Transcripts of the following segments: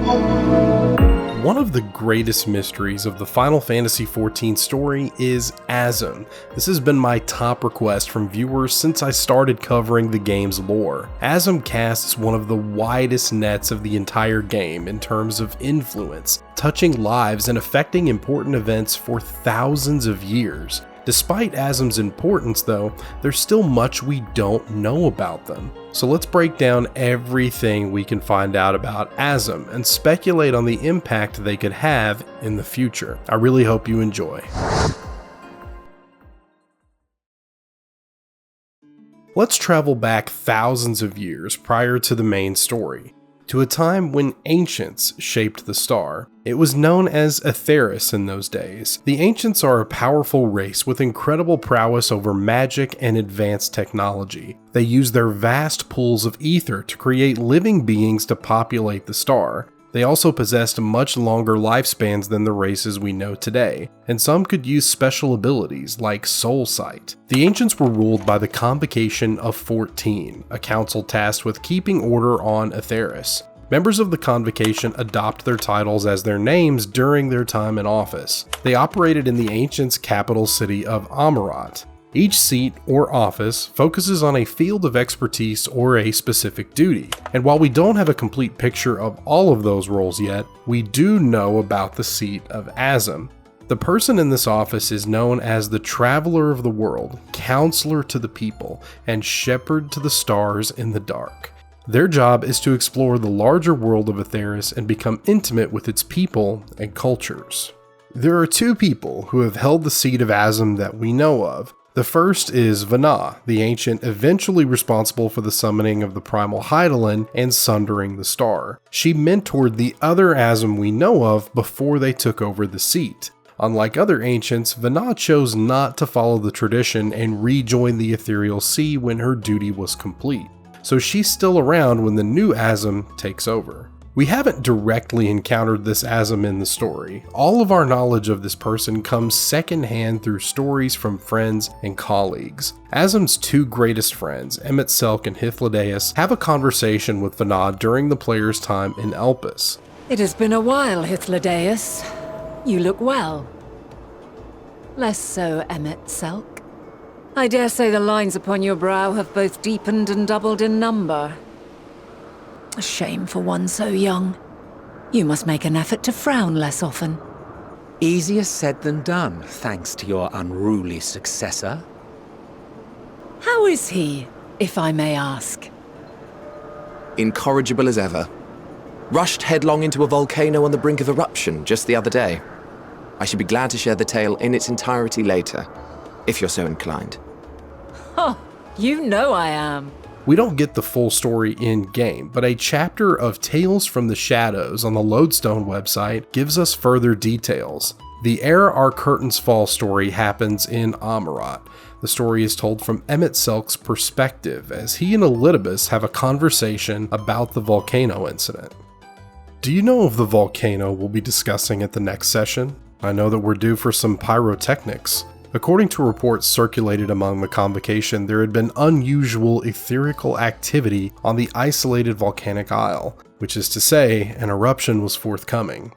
One of the greatest mysteries of the Final Fantasy XIV story is Azem. This has been my top request from viewers since I started covering the game's lore. Azem casts one of the widest nets of the entire game in terms of influence, touching lives and affecting important events for thousands of years. Despite Azem's importance though, there's still much we don't know about them. So let's break down everything we can find out about Azem and speculate on the impact they could have in the future. I really hope you enjoy. Let's travel back thousands of years prior to the main story, to a time when ancients shaped the star. It was known as Aetheris in those days. The ancients are a powerful race with incredible prowess over magic and advanced technology. They use their vast pools of ether to create living beings to populate the star. They also possessed much longer lifespans than the races we know today, and some could use special abilities like soul sight. The ancients were ruled by the Convocation of 14, a council tasked with keeping order on Aetheris. Members of the Convocation adopt their titles as their names during their time in office. They operated in the ancients' capital city of Amarat. Each seat or office focuses on a field of expertise or a specific duty. And while we don't have a complete picture of all of those roles yet, we do know about the seat of Azem. The person in this office is known as the Traveler of the World, Counselor to the People, and Shepherd to the Stars in the Dark. Their job is to explore the larger world of Aetheris and become intimate with its people and cultures. There are two people who have held the seat of Azem that we know of. The first is Vana, the ancient eventually responsible for the summoning of the primal Hydaelyn and sundering the star. She mentored the other Azem we know of before they took over the seat. Unlike other ancients, Vana chose not to follow the tradition and rejoin the ethereal sea when her duty was complete, so she's still around when the new Azem takes over. We haven't directly encountered this Azem in the story. All of our knowledge of this person comes secondhand through stories from friends and colleagues. Azem's two greatest friends, Emet-Selch and Hythlodaeus, have a conversation with Vana during the player's time in Elpis. It has been a while, Hythlodaeus. You look well. Less so, Emet-Selch. I dare say the lines upon your brow have both deepened and doubled in number. A shame for one so young. You must make an effort to frown less often. Easier said than done, thanks to your unruly successor. How is he, if I may ask? Incorrigible as ever. Rushed headlong into a volcano on the brink of eruption just the other day. I should be glad to share the tale in its entirety later, if you're so inclined. Huh, you know I am. We don't get the full story in-game, but a chapter of Tales from the Shadows on the Lodestone website gives us further details. The Ere Our Curtains Fall story happens in Amarat. The story is told from Emet-Selch's perspective, as he and Elidibus have a conversation about the volcano incident. Do you know of the volcano we'll be discussing at the next session? I know that we're due for some pyrotechnics. According to reports circulated among the Convocation, there had been unusual etherical activity on the isolated volcanic isle, which is to say, an eruption was forthcoming.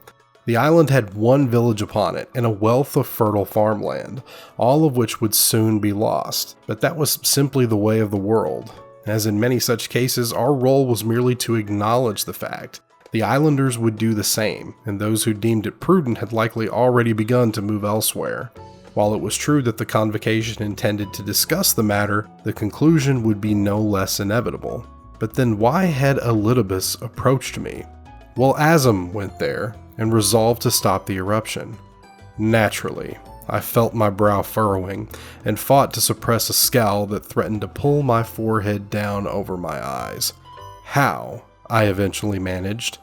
The island had one village upon it and a wealth of fertile farmland, all of which would soon be lost, but that was simply the way of the world. As in many such cases, our role was merely to acknowledge the fact. The islanders would do the same, and those who deemed it prudent had likely already begun to move elsewhere. While it was true that the Convocation intended to discuss the matter, the conclusion would be no less inevitable. But then why had Elidibus approached me? Well, Azem went there and resolved to stop the eruption. Naturally, I felt my brow furrowing and fought to suppress a scowl that threatened to pull my forehead down over my eyes. How? I eventually managed.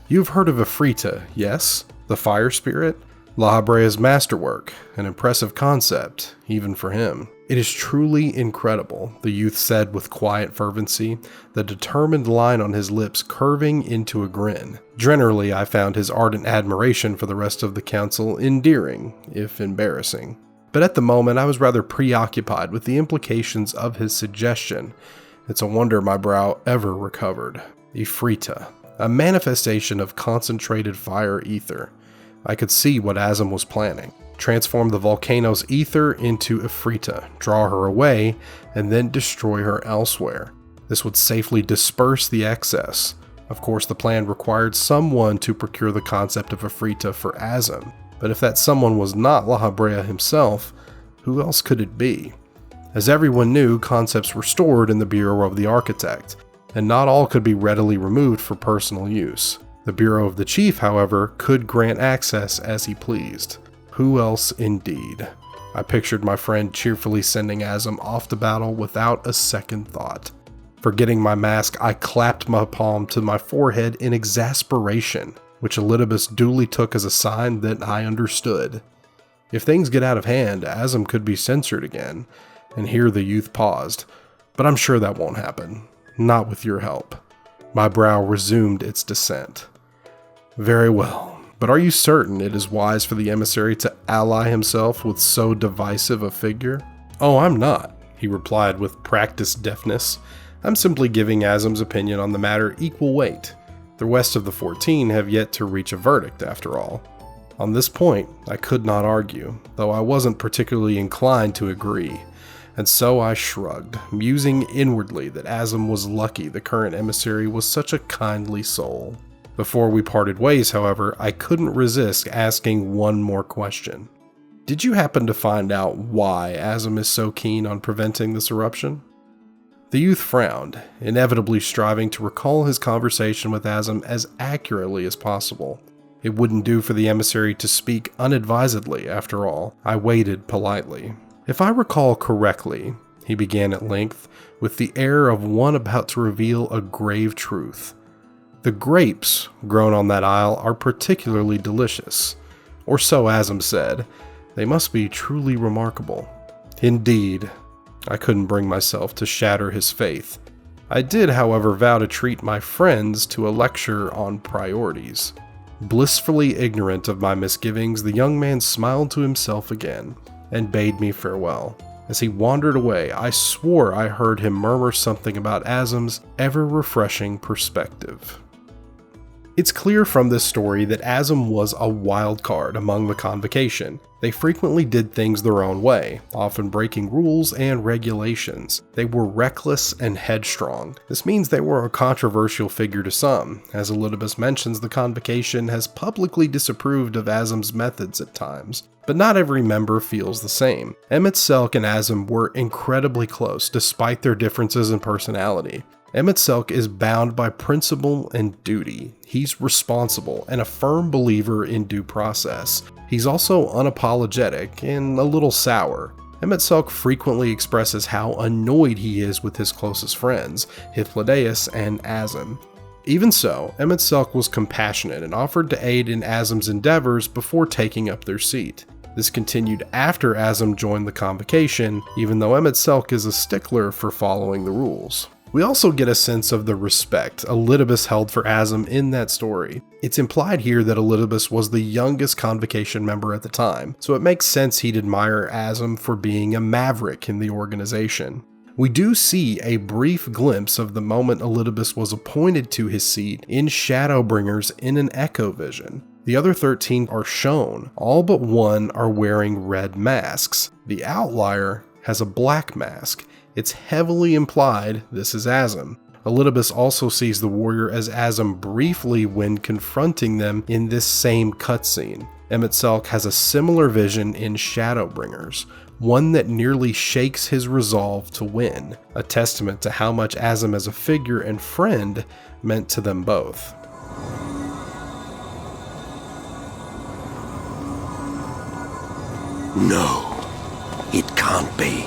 You've heard of Ifrita, yes? The fire spirit? La Habrea's masterwork, an impressive concept, even for him. It is truly incredible, the youth said with quiet fervency, the determined line on his lips curving into a grin. Generally, I found his ardent admiration for the rest of the council endearing, if embarrassing. But at the moment, I was rather preoccupied with the implications of his suggestion. It's a wonder my brow ever recovered. Ifrita. a manifestation of concentrated fire ether. I could see what Azem was planning. Transform the volcano's ether into Ifrita, draw her away, and then destroy her elsewhere. This would safely disperse the excess. Of course, the plan required someone to procure the concept of Ifrita for Azem, but if that someone was not La Habrea himself, who else could it be? As everyone knew, concepts were stored in the Bureau of the Architect, and not all could be readily removed for personal use. The Bureau of the Chief, however, could grant access as he pleased. Who else indeed? I pictured my friend cheerfully sending Azem off to battle without a second thought. Forgetting my mask, I clapped my palm to my forehead in exasperation, which Elidibus duly took as a sign that I understood. If things get out of hand, Azem could be censored again, and here the youth paused. But I'm sure that won't happen. Not with your help. My brow resumed its descent. Very well, but are you certain it is wise for the emissary to ally himself with so divisive a figure? Oh, I'm not, he replied with practiced deftness. I'm simply giving Azem's opinion on the matter equal weight. The rest of the 14 have yet to reach a verdict, after all. On this point, I could not argue, though I wasn't particularly inclined to agree, and so I shrugged, musing inwardly that Azem was lucky the current emissary was such a kindly soul. Before we parted ways, however, I couldn't resist asking one more question. Did you happen to find out why Azem is so keen on preventing this eruption? The youth frowned, inevitably striving to recall his conversation with Azem as accurately as possible. It wouldn't do for the emissary to speak unadvisedly, after all. I waited politely. If I recall correctly, he began at length, with the air of one about to reveal a grave truth. The grapes grown on that isle are particularly delicious. Or so Azem said. They must be truly remarkable. Indeed. I couldn't bring myself to shatter his faith. I did, however, vow to treat my friends to a lecture on priorities. Blissfully ignorant of my misgivings, the young man smiled to himself again and bade me farewell. As he wandered away, I swore I heard him murmur something about Azem's ever-refreshing perspective. It's clear from this story that Azem was a wild card among the convocation. They frequently did things their own way, often breaking rules and regulations. They were reckless and headstrong. This means they were a controversial figure to some. As Elidibus mentions, the convocation has publicly disapproved of Azem's methods at times. But not every member feels the same. Emet-Selch and Azem were incredibly close despite their differences in personality. Emet-Selch is bound by principle and duty. He's responsible and a firm believer in due process. He's also unapologetic and a little sour. Emet-Selch frequently expresses how annoyed he is with his closest friends, Hythlodaeus and Azem. Even so, Emet-Selch was compassionate and offered to aid in Azem's endeavors before taking up their seat. This continued after Azem joined the convocation, even though Emet-Selch is a stickler for following the rules. We also get a sense of the respect Elidibus held for Azem in that story. It's implied here that Elidibus was the youngest convocation member at the time, so it makes sense he'd admire Azem for being a maverick in the organization. We do see a brief glimpse of the moment Elidibus was appointed to his seat in Shadowbringers in an echo vision. The other 13 are shown, all but one are wearing red masks. The outlier has a black mask. It's heavily implied this is Azem. Elidibus also sees the warrior as Azem briefly when confronting them in this same cutscene. Emet-Selch has a similar vision in Shadowbringers, one that nearly shakes his resolve to win, a testament to how much Azem as a figure and friend meant to them both. No, it can't be.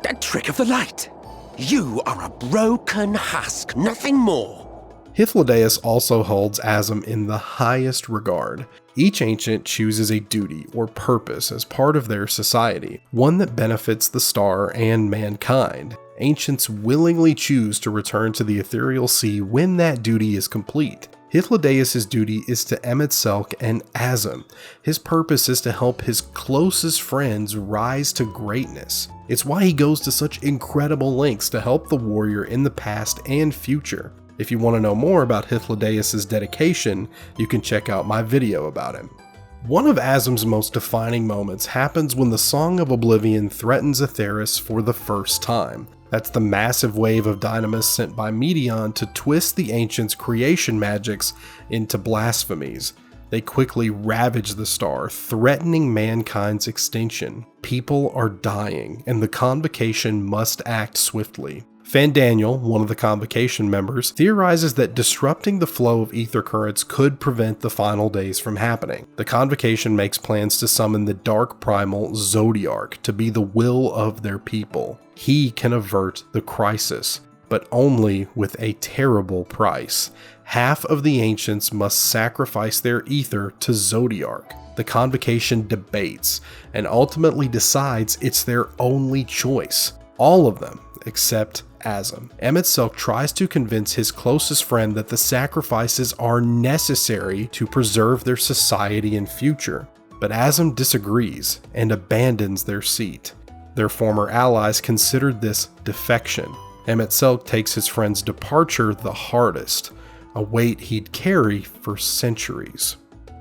That trick of the light! You are a broken husk, nothing more! Hythlodaeus also holds Azem in the highest regard. Each ancient chooses a duty or purpose as part of their society, one that benefits the star and mankind. Ancients willingly choose to return to the ethereal sea when that duty is complete. Hythlodaeus' duty is to Emet-Selch and Azem. His purpose is to help his closest friends rise to greatness. It's why he goes to such incredible lengths to help the warrior in the past and future. If you want to know more about Hythlodaeus' dedication, you can check out my video about him. One of Azem's most defining moments happens when the Song of Oblivion threatens Atheris for the first time. That's the massive wave of dynamis sent by Medion to twist the ancients' creation magics into blasphemies. They quickly ravage the star, threatening mankind's extinction. People are dying, and the Convocation must act swiftly. Fandaniel, one of the Convocation members, theorizes that disrupting the flow of ether currents could prevent the final days from happening. The Convocation makes plans to summon the dark primal Zodiarch to be the will of their people. He can avert the crisis, but only with a terrible price. Half of the ancients must sacrifice their ether to Zodiarch. The Convocation debates and ultimately decides it's their only choice. All of them, except Azem. Emet-Selch tries to convince his closest friend that the sacrifices are necessary to preserve their society and future, but Azem disagrees and abandons their seat. Their former allies considered this defection. Emet-Selch takes his friend's departure the hardest, a weight he'd carry for centuries.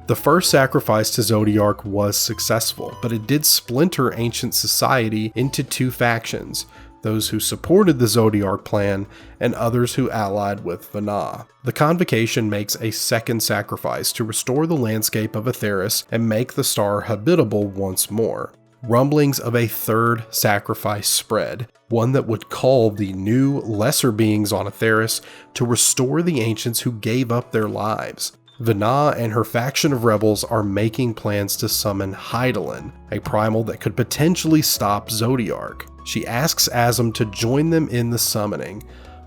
The first sacrifice to Zodiarch was successful, but it did splinter ancient society into two factions, those who supported the Zodiarch plan and others who allied with Vana. The Convocation makes a second sacrifice to restore the landscape of Atheris and make the star habitable once more. Rumblings of a third sacrifice spread, one that would call the new, lesser beings on Atheris to restore the ancients who gave up their lives. Vana and her faction of rebels are making plans to summon Hydaelyn, a primal that could potentially stop Zodiarch. She asks Azem to join them in the summoning,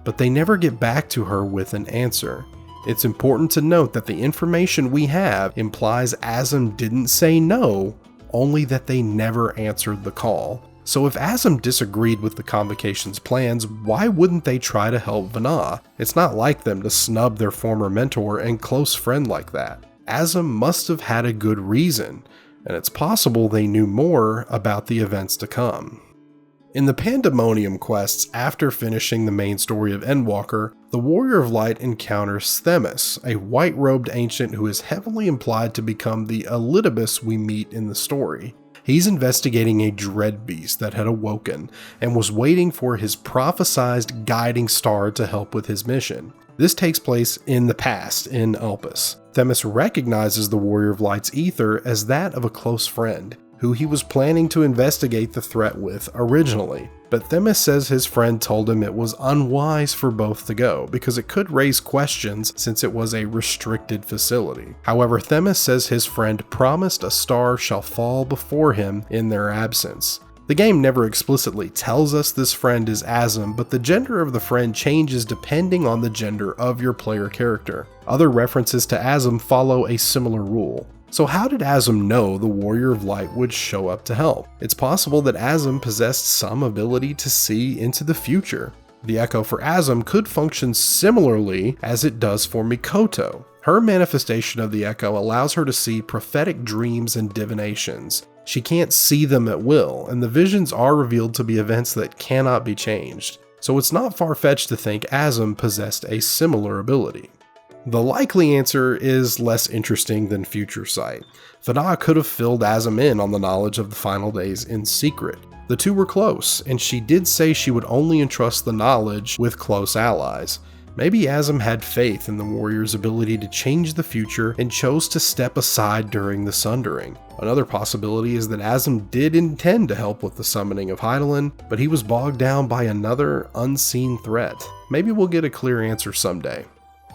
but they never get back to her with an answer. It's important to note that the information we have implies Azem didn't say no, only that they never answered the call. So if Azem disagreed with the Convocation's plans, why wouldn't they try to help Vana? It's not like them to snub their former mentor and close friend like that. Azem must have had a good reason, and it's possible they knew more about the events to come. In the Pandæmonium quests after finishing the main story of Endwalker, the Warrior of Light encounters Themis, a white-robed ancient who is heavily implied to become the Elidibus we meet in the story. He's investigating a dread beast that had awoken and was waiting for his prophesized guiding star to help with his mission. This takes place in the past in Elpis. Themis recognizes the Warrior of Light's ether as that of a close friend, who he was planning to investigate the threat with originally. But Themis says his friend told him it was unwise for both to go, because it could raise questions since it was a restricted facility. However, Themis says his friend promised a star shall fall before him in their absence. The game never explicitly tells us this friend is Azem, but the gender of the friend changes depending on the gender of your player character. Other references to Azem follow a similar rule. So how did Azem know the Warrior of Light would show up to help? It's possible that Azem possessed some ability to see into the future. The Echo for Azem could function similarly as it does for Mikoto. Her manifestation of the Echo allows her to see prophetic dreams and divinations. She can't see them at will, and the visions are revealed to be events that cannot be changed. So it's not far-fetched to think Azem possessed a similar ability. The likely answer is less interesting than future sight. Vana could have filled Azem in on the knowledge of the final days in secret. The two were close, and she did say she would only entrust the knowledge with close allies. Maybe Azem had faith in the warrior's ability to change the future and chose to step aside during the sundering. Another possibility is that Azem did intend to help with the summoning of Hydaelyn, but he was bogged down by another unseen threat. Maybe we'll get a clear answer someday.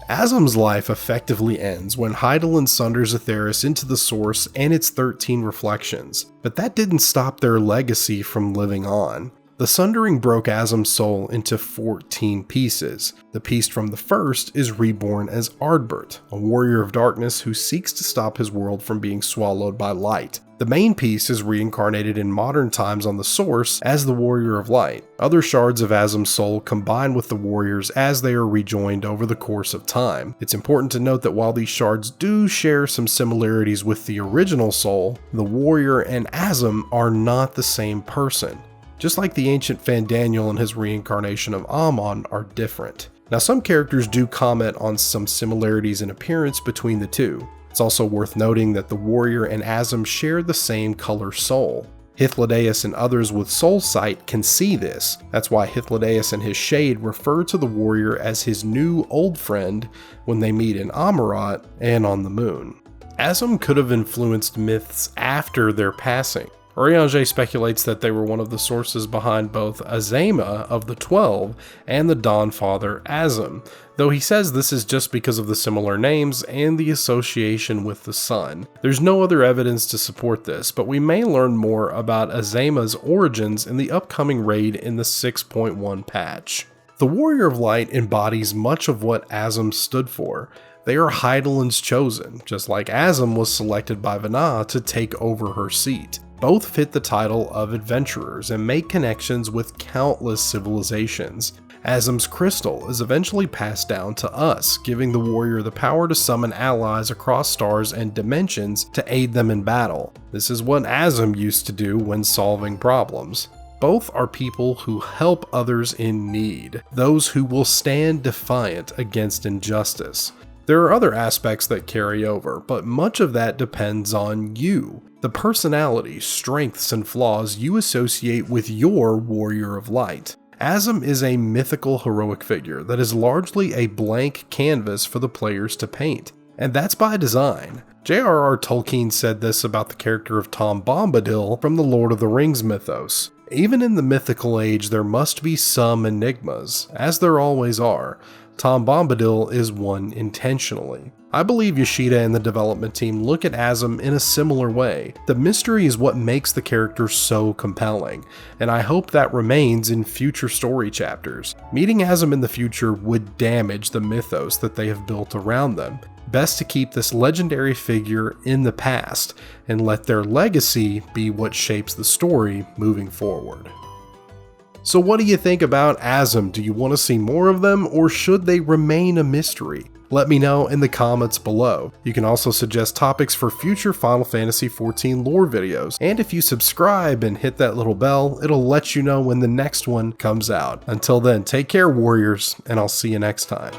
Azem's life effectively ends when Hydaelyn sunders Atheris into the Source and its 13 reflections, but that didn't stop their legacy from living on. The sundering broke Azem's soul into 14 pieces. The piece from the first is reborn as Ardbert, a warrior of darkness who seeks to stop his world from being swallowed by light. The main piece is reincarnated in modern times on the Source as the Warrior of Light. Other shards of Azem's soul combine with the warriors as they are rejoined over the course of time. It's important to note that while these shards do share some similarities with the original soul, the warrior and Azem are not the same person. Just like the ancient Pandæmonium and his reincarnation of Amon are different. Now, some characters do comment on some similarities in appearance between the two. It's also worth noting that the warrior and Azem share the same color soul. Hythlodaeus and others with soul sight can see this. That's why Hythlodaeus and his shade refer to the warrior as his new old friend when they meet in Amarat and on the moon. Azem could have influenced myths after their passing. Urianger speculates that they were one of the sources behind both Azema of the 12 and the Dawn Father Azem, though he says this is just because of the similar names and the association with the sun. There's no other evidence to support this, but we may learn more about Azema's origins in the upcoming raid in the 6.1 patch. The Warrior of Light embodies much of what Azem stood for. They are Hydaelyn's chosen, just like Azem was selected by Vana to take over her seat. Both fit the title of adventurers and make connections with countless civilizations. Azem's crystal is eventually passed down to us, giving the warrior the power to summon allies across stars and dimensions to aid them in battle. This is what Azem used to do when solving problems. Both are people who help others in need, those who will stand defiant against injustice. There are other aspects that carry over, but much of that depends on you. The personality, strengths, and flaws you associate with your Warrior of Light. Azem is a mythical heroic figure that is largely a blank canvas for the players to paint, and that's by design. J.R.R. Tolkien said this about the character of Tom Bombadil from the Lord of the Rings mythos. Even in the mythical age, there must be some enigmas, as there always are. Tom Bombadil is one intentionally. I believe Yoshida and the development team look at Azem in a similar way. The mystery is what makes the character so compelling, and I hope that remains in future story chapters. Meeting Azem in the future would damage the mythos that they have built around them. Best to keep this legendary figure in the past, and let their legacy be what shapes the story moving forward. So what do you think about Azem? Do you want to see more of them, or should they remain a mystery? Let me know in the comments below. You can also suggest topics for future Final Fantasy XIV lore videos, and if you subscribe and hit that little bell, it'll let you know when the next one comes out. Until then, take care, warriors, and I'll see you next time.